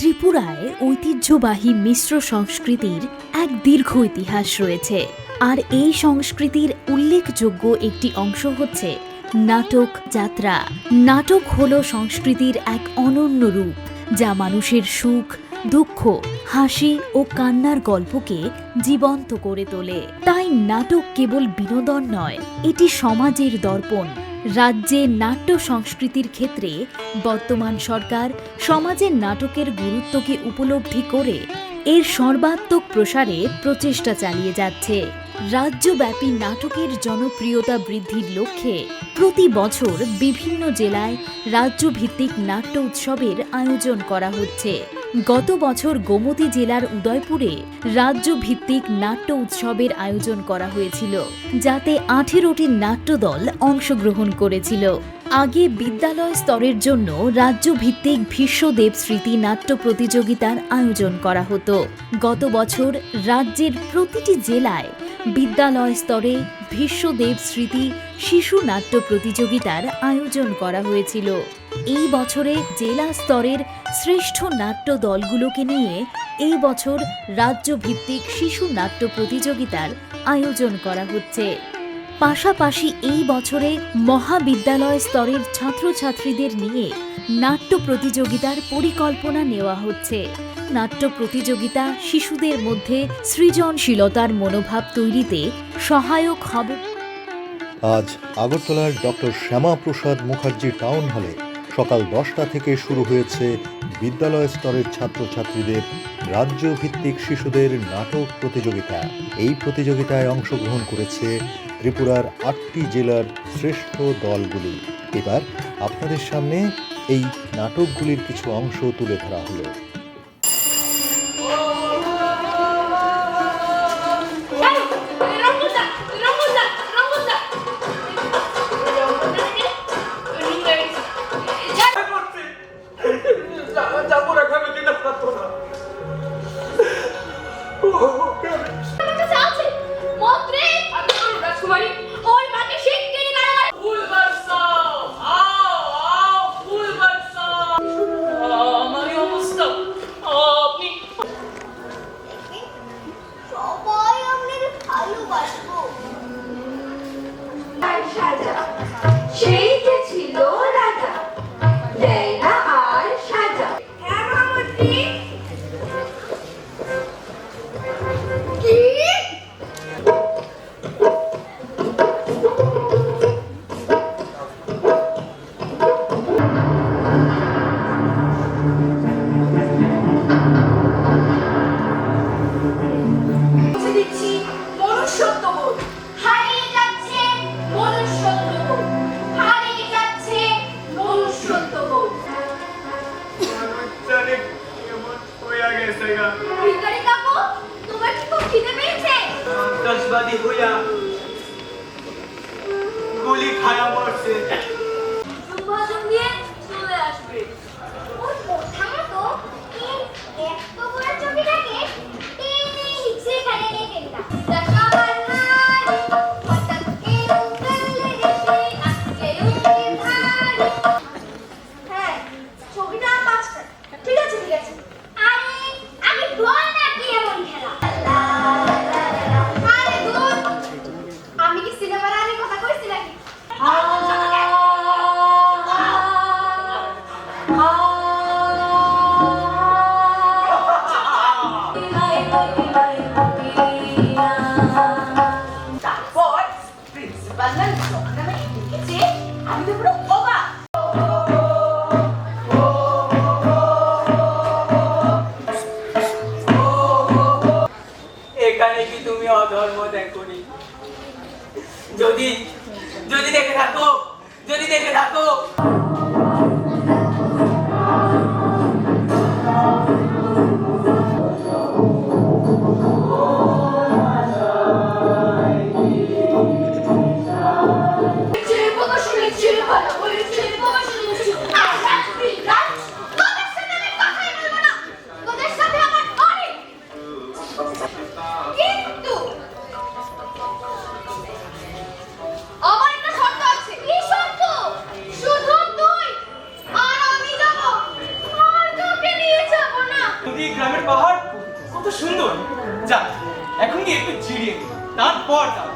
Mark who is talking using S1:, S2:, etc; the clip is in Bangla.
S1: ত্রিপুরায় ঐতিহ্যবাহী মিশ্র সংস্কৃতির এক দীর্ঘ ইতিহাস রয়েছে। আর এই সংস্কৃতির উল্লেখযোগ্য একটি অংশ হচ্ছে নাটক যাত্রা। নাটক হল সংস্কৃতির এক অনন্য রূপ, যা মানুষের সুখ, দুঃখ, হাসি ও কান্নার গল্পকে জীবন্ত করে তোলে। তাই নাটক কেবল বিনোদন নয়, এটি সমাজের দর্পণ। রাজ্যে নাট্য সংস্কৃতির ক্ষেত্রে বর্তমান সরকার সমাজের নাটকের গুরুত্বকে উপলব্ধি করে এর সর্বাত্মক প্রসারে প্রচেষ্টা চালিয়ে যাচ্ছে। রাজ্যব্যাপী নাটকের জনপ্রিয়তা বৃদ্ধির লক্ষ্যে প্রতি বছর বিভিন্ন জেলায় রাজ্যভিত্তিক নাট্য উৎসবের আয়োজন করা হচ্ছে। গত বছর গোমতী জেলার উদয়পুরে রাজ্যভিত্তিক নাট্য উৎসবের আয়োজন করা হয়েছিল, যাতে 18টি নাট্যদল অংশগ্রহণ করেছিল। আগে বিদ্যালয় স্তরের জন্য রাজ্যভিত্তিক ভীষ্মদেব স্মৃতি নাট্য প্রতিযোগিতার আয়োজন করা হতো। গত বছর রাজ্যের প্রতিটি জেলায় বিদ্যালয় স্তরে ভীষ্মদেব স্মৃতি শিশু নাট্য প্রতিযোগিতার আয়োজন করা হয়েছিল। এই বছরে জেলা স্তরের শ্রেষ্ঠ নাট্য দলগুলোকে নিয়ে এই বছর রাজ্যভিত্তিক শিশু নাট্য প্রতিযোগিতার আয়োজন করা হচ্ছে। পাশাপাশি এই বছরে মহাবিদ্যালয় স্তরের ছাত্রছাত্রীদের নিয়ে নাট্য প্রতিযোগিতার পরিকল্পনা নেওয়া হচ্ছে। নাট্য প্রতিযোগিতা শিশুদের মধ্যে সৃজনশীলতার মনোভাব তৈরিতে সহায়ক হবে।
S2: আজ আগরতলার ডক্টর শ্যামাপ্রসাদ মুখার্জি টাউন হলে সকাল 10টা থেকে শুরু হয়েছে বিদ্যালয় স্তরের ছাত্রছাত্রীদের রাজ্যভিত্তিক শিশুদের নাটক প্রতিযোগিতা। এই প্রতিযোগিতায় অংশগ্রহণ করেছে ত্রিপুরার 8টি জেলার শ্রেষ্ঠ দলগুলি। এবার আপনাদের সামনে এই নাটকগুলির কিছু অংশ তুলে ধরা হলো।
S3: গুলি খায়া পড়ছে।
S4: আমি কি সিনেমার আগে কথা কইছি নাকি?
S3: সুন্দর। যা, এখন গিয়ে একটু জিরিয়ে নি, তারপর যাও।